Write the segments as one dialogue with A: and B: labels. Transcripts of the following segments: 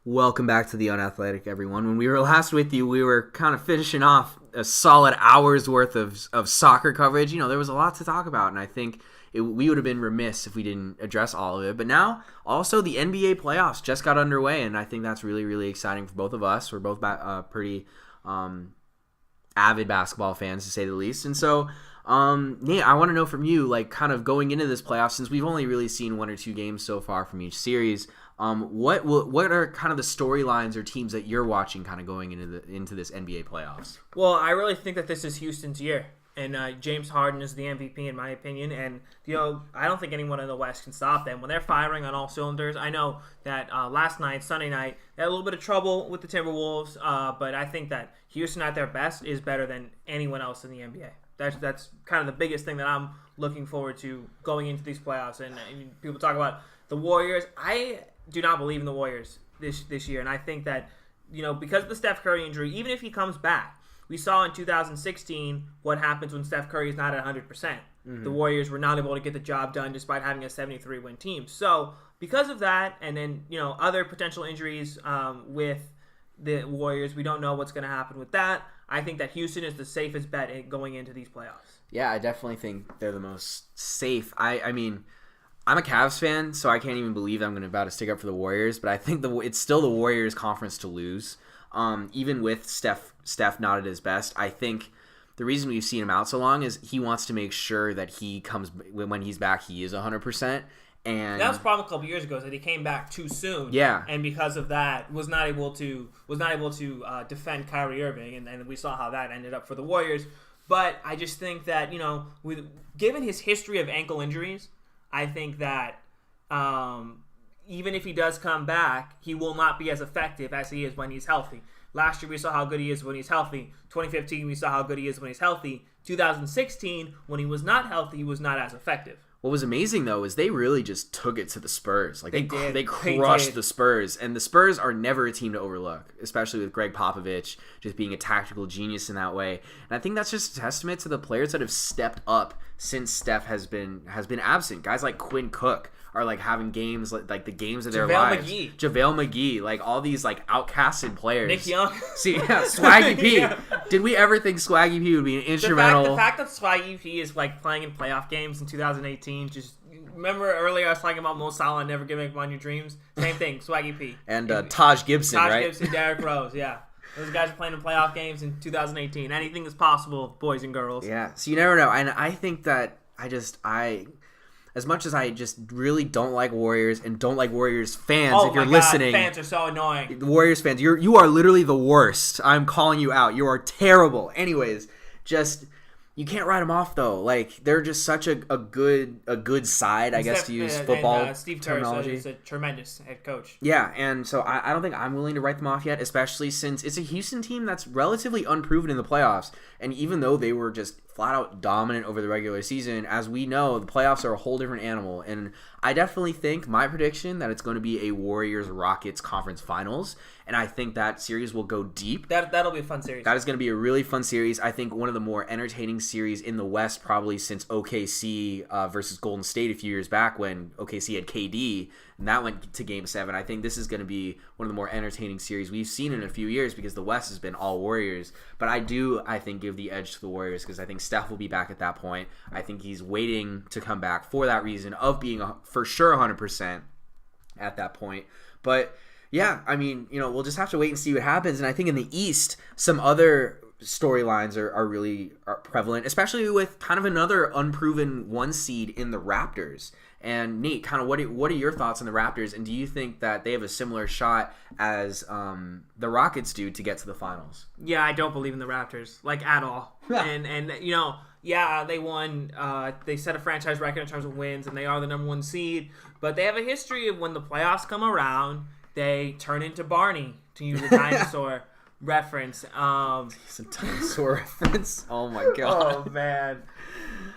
A: Welcome back to the Unathletic, everyone. When we were last with you, we were kind of finishing off a solid hour's worth of soccer coverage. There was a lot to talk about, and I think we would have been remiss if we didn't address all of it. But now, also, the NBA playoffs just got underway, and I think that's really, really exciting for both of us. We're both pretty avid basketball fans, to say the least. And so, Nate, I want to know from you, kind of going into this playoff, since we've only really seen one or two games so far from each series. What are kind of the storylines or teams that you're watching kind of going into this NBA playoffs?
B: Well, I really think that this is Houston's year, and James Harden is the MVP in my opinion. And I don't think anyone in the West can stop them when they're firing on all cylinders. I know that Sunday night, they had a little bit of trouble with the Timberwolves, but I think that Houston at their best is better than anyone else in the NBA. That's kind of the biggest thing that I'm looking forward to going into these playoffs. And people talk about the Warriors. I do not believe in the Warriors this year, and I think that because of the Steph Curry injury, even if he comes back, we saw in 2016 what happens when Steph Curry is not at 100%. Mm-hmm. The Warriors were not able to get the job done despite having a 73-win team. So because of that, and then other potential injuries with the Warriors, we don't know what's going to happen with that. I think that Houston is the safest bet going into these playoffs.
A: Yeah, I definitely think they're the most safe. I mean, I'm a Cavs fan, so I can't even believe I'm about to stick up for the Warriors, but I think it's still the Warriors' conference to lose. Even with Steph not at his best, I think the reason we've seen him out so long is he wants to make sure that when he's back, he is 100%. And
B: that was a problem a couple years ago, is that he came back too soon.
A: Yeah,
B: and because of that, was not able to defend Kyrie Irving, and we saw how that ended up for the Warriors. But I just think that given his history of ankle injuries, I think that even if he does come back, he will not be as effective as he is when he's healthy. Last year, we saw how good he is when he's healthy. 2015, we saw how good he is when he's healthy. 2016, when he was not healthy, he was not as effective.
A: What was amazing, though, is they really just took it to the Spurs. They crushed the Spurs. And the Spurs are never a team to overlook, especially with Greg Popovich just being a tactical genius in that way. And I think that's just a testament to the players that have stepped up since Steph has been absent. Guys like Quinn Cook are having games like the games of their lives. JaVale McGee, all these outcasted players.
B: Nick Young.
A: See, yeah, Swaggy P. Yeah. Did we ever think Swaggy P would be an instrumental?
B: The fact that Swaggy P is playing in playoff games in 2018, just remember earlier I was talking about Mo Salah never giving up on your dreams. Same thing, Swaggy P.
A: And Taj Gibson, right?
B: Taj Gibson, Derrick Rose, yeah. Those guys are playing in playoff games in 2018. Anything is possible, boys and girls.
A: Yeah, so you never know. And I think that as much as I just really don't like Warriors and don't like Warriors fans, if you're listening,
B: fans are so annoying.
A: The Warriors fans, you are literally the worst. I'm calling you out. You are terrible. Anyways, you can't write them off though. They're just such a good side, I guess, to use football
B: and, Steve
A: terminology.
B: Kerr is a tremendous head coach.
A: Yeah, and so I don't think I'm willing to write them off yet, especially since it's a Houston team that's relatively unproven in the playoffs. And even though they were just flat out dominant over the regular season, as we know, the playoffs are a whole different animal. And I definitely think my prediction that it's going to be a Warriors-Rockets conference finals, and I think that series will go deep.
B: That'll be a fun series.
A: That is going to be a really fun series. I think one of the more entertaining series in the West probably since OKC versus Golden State a few years back when OKC had KD, and that went to Game 7. I think this is going to be one of the more entertaining series we've seen in a few years because the West has been all Warriors. But I think, give the edge to the Warriors because I think Steph will be back at that point. I think he's waiting to come back for that reason of being for sure 100% at that point. But yeah, I mean, we'll just have to wait and see what happens. And I think in the East, some other storylines are really prevalent, especially with kind of another unproven one seed in the Raptors. And Nate, kind of what are your thoughts on the Raptors? And do you think that they have a similar shot as the Rockets do to get to the finals?
B: Yeah, I don't believe in the Raptors at all. and yeah, they won. They set a franchise record in terms of wins, and they are the number one seed. But they have a history of when the playoffs come around, they turn into Barney, to use a dinosaur reference.
A: It's a dinosaur reference. Oh my god.
B: Oh man.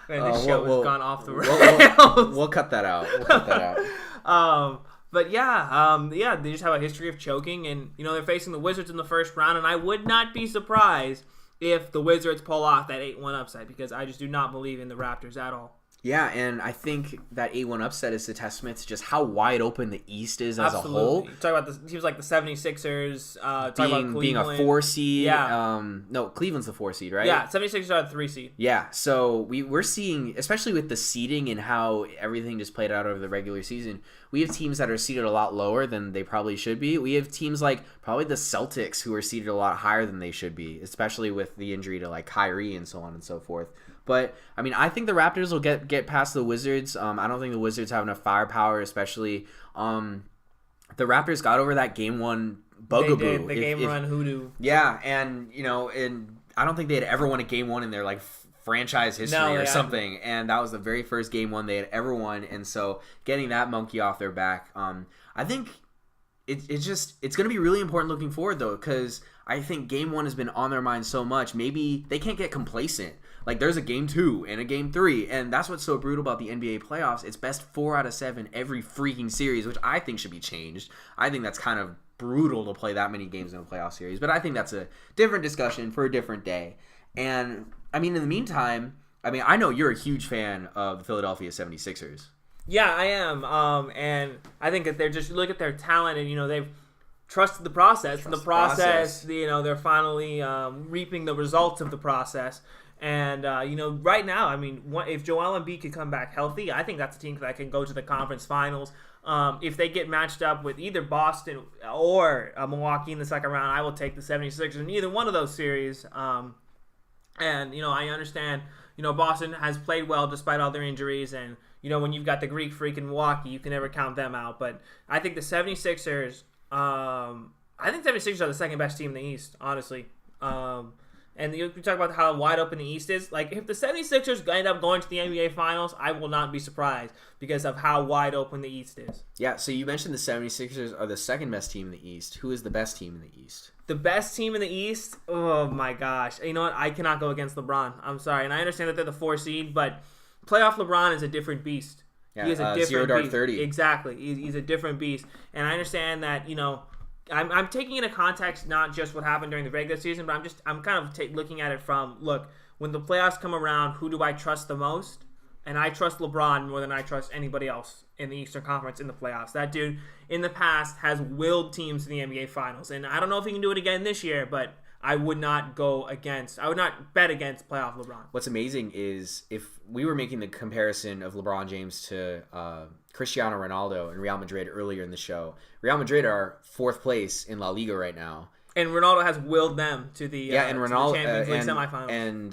B: This show has gone off the rails.
A: We'll cut that out.
B: But yeah, they just have a history of choking, and they're facing the Wizards in the first round, and I would not be surprised if the Wizards pull off that 8-1 upset because I just do not believe in the Raptors at all.
A: Yeah, and I think that 8-1 upset is a testament to just how wide open the East is as
B: Absolutely.
A: a whole.
B: Talk about the teams like the 76ers, talk about
A: Being a
B: Cleveland.
A: 4 seed.
B: Yeah.
A: No, Cleveveland's the 4 seed, right?
B: Yeah, 76ers are the 3 seed.
A: Yeah, so we're seeing, especially with the seeding and how everything just played out over the regular season, we have teams that are seeded a lot lower than they probably should be. We have teams like probably the Celtics who are seeded a lot higher than they should be, especially with the injury to like Kyrie and so on and so forth. But I mean, I think the Raptors will get past the Wizards. I don't think the Wizards have enough firepower, especially. The Raptors got over that game one bugaboo.
B: They did the game run hoodoo.
A: Yeah, and I don't think they had ever won a game one in their like franchise history or something. And that was the very first game one they had ever won. And so getting that monkey off their back, I think it's going to be really important looking forward though, because I think game one has been on their mind so much. Maybe they can't get complacent. Like, there's a game 2 and a game 3, and that's what's so brutal about the NBA playoffs. It's best 4 out of 7 every freaking series, which I think should be changed. I think that's kind of brutal to play that many games in a playoff series, but I think that's a different discussion for a different day. And, I mean, in the meantime, I know you're a huge fan of the Philadelphia 76ers.
B: Yeah, I am. And I think that they're just, look at their talent, and, they've trusted the process. They're finally reaping the results of the process. And, right now, if Joel Embiid could come back healthy, I think that's a team that can go to the conference finals. If they get matched up with either Boston or Milwaukee in the second round, I will take the 76ers in either one of those series. I understand, Boston has played well despite all their injuries. And, when you've got the Greek freak in Milwaukee, you can never count them out. But I think the 76ers, are the second best team in the East, honestly. And we talk about how wide open the East is. Like, if the 76ers end up going to the NBA Finals, I will not be surprised because of how wide open the East is.
A: Yeah, so you mentioned the 76ers are the second best team in the East. Who is the best team in the East?
B: The best team in the East? Oh, my gosh. You know what? I cannot go against LeBron. I'm sorry. And I understand that they're the 4 seed, but playoff LeBron is a different beast.
A: Yeah,
B: he is a different
A: 0 dark
B: beast.
A: 30.
B: Exactly. He's a different beast. And I understand that, I'm taking into context not just what happened during the regular season, but I'm kind of looking at it from, look, when the playoffs come around, who do I trust the most? And I trust LeBron more than I trust anybody else in the Eastern Conference in the playoffs. That dude, in the past, has willed teams to the NBA Finals. And I don't know if he can do it again this year, but I would not bet against playoff LeBron.
A: What's amazing is if we were making the comparison of LeBron James to Cristiano Ronaldo and Real Madrid earlier in the show, Real Madrid are 4th place in La Liga right now.
B: And Ronaldo has willed them to the Champions League semifinals.
A: And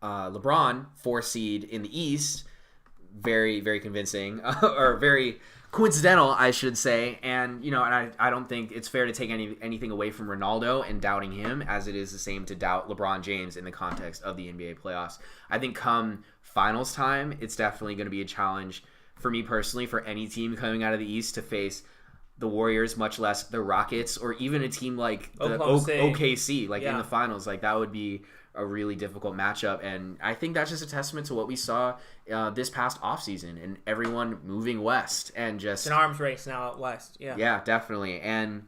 A: LeBron, 4 seed in the East, very, very convincing, or very coincidental, I should say. And, I don't think it's fair to take anything away from Ronaldo and doubting him, as it is the same to doubt LeBron James in the context of the NBA playoffs. I think come finals time, it's definitely going to be a challenge for me personally, for any team coming out of the East to face the Warriors, much less the Rockets, or even a team like the OKC, in the finals. Like, that would be a really difficult matchup, and I think that's just a testament to what we saw this past offseason and everyone moving west and just...
B: It's an arms race now out west,
A: Yeah, definitely. And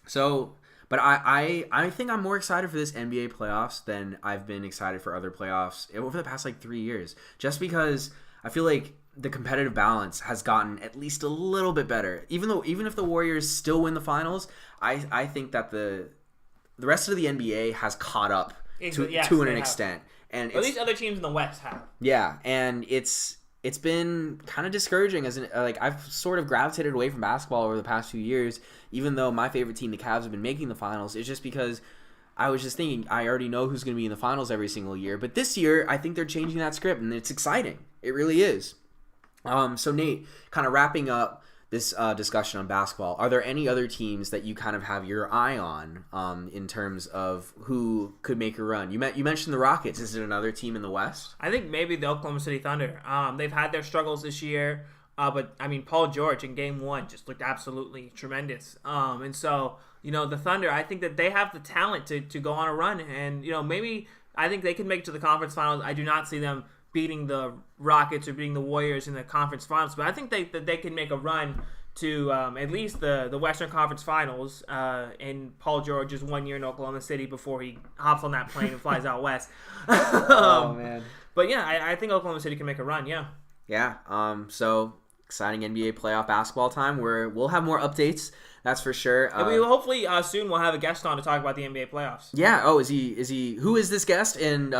A: so... But I think I'm more excited for this NBA playoffs than I've been excited for other playoffs over the past 3 years, just because I feel like the competitive balance has gotten at least a little bit better. Even if the Warriors still win the finals, I think that the rest of the NBA has caught up to an extent. And
B: at least other teams in the West have.
A: Yeah, and it's been kind of discouraging I've sort of gravitated away from basketball over the past few years, even though my favorite team, the Cavs, have been making the finals. It's just because I was just thinking I already know who's going to be in the finals every single year. But this year, I think they're changing that script, and it's exciting. It really is. So Nate, kind of wrapping up this discussion on basketball, are there any other teams that you kind of have your eye on in terms of who could make a run? You mentioned the Rockets. Is it another team in the West?
B: I think maybe the Oklahoma City Thunder. They've had their struggles this year, but Paul George in Game 1 just looked absolutely tremendous. And so, the Thunder, I think that they have the talent to go on a run, and maybe I think they can make it to the conference finals. I do not see them beating the Rockets or beating the Warriors in the conference finals, but I think they can make a run to at least the Western Conference Finals in Paul George's 1 year in Oklahoma City before he hops on that plane and flies out west.
A: Oh, man.
B: But yeah, I think Oklahoma City can make a run, yeah.
A: Yeah. So exciting NBA playoff basketball time. We'll have more updates. That's for sure.
B: And we will hopefully soon we'll have a guest on to talk about the NBA playoffs.
A: Yeah. Oh, is he? Who is this guest? And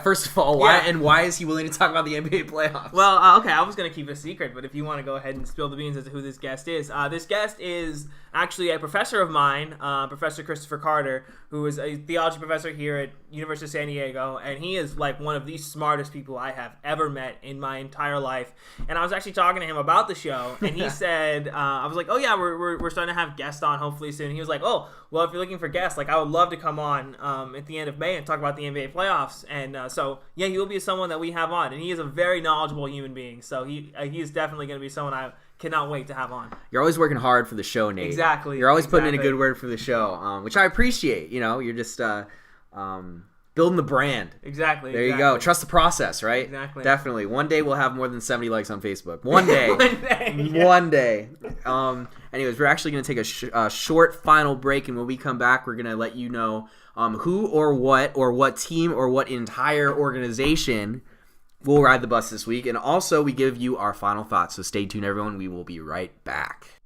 A: first of all, why is he willing to talk about the NBA playoffs?
B: Well, okay, I was gonna keep it a secret, but if you want to go ahead and spill the beans as to who this guest is actually a professor of mine, Professor Christopher Carter, who is a theology professor here at University of San Diego, and he is like one of the smartest people I have ever met in my entire life. And I was actually talking to him about the show, and he said, I was like, oh yeah, we're starting to have guests on hopefully soon. He was like, oh, well, if you're looking for guests, like I would love to come on at the end of May and talk about the NBA playoffs. And so yeah, he will be someone that we have on, and he is a very knowledgeable human being. So he is definitely going to be someone I cannot wait to have on.
A: You're always working hard for the show, Nate.
B: Exactly.
A: You're always putting in a good word for the show, which I appreciate. You're just building the brand.
B: Exactly.
A: There you go. Trust the process, right?
B: Exactly.
A: Definitely. One day we'll have more than 70 likes on Facebook. One day.
B: One
A: day. Anyways, we're actually going to take a short final break, and when we come back, we're going to let you know who or what team or what entire organization will ride the bus this week. And also, we give you our final thoughts. So stay tuned, everyone. We will be right back.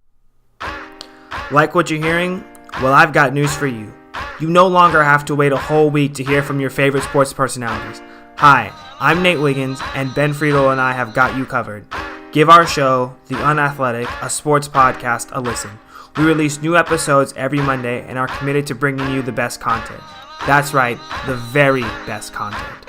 B: Like what you're hearing? Well, I've got news for you. You no longer have to wait a whole week to hear from your favorite sports personalities. Hi, I'm Nate Wiggins, and Ben Friedel and I have got you covered. Give our show, The Unathletic, a sports podcast, a listen. We release new episodes every Monday and are committed to bringing you the best content. That's right, the very best content.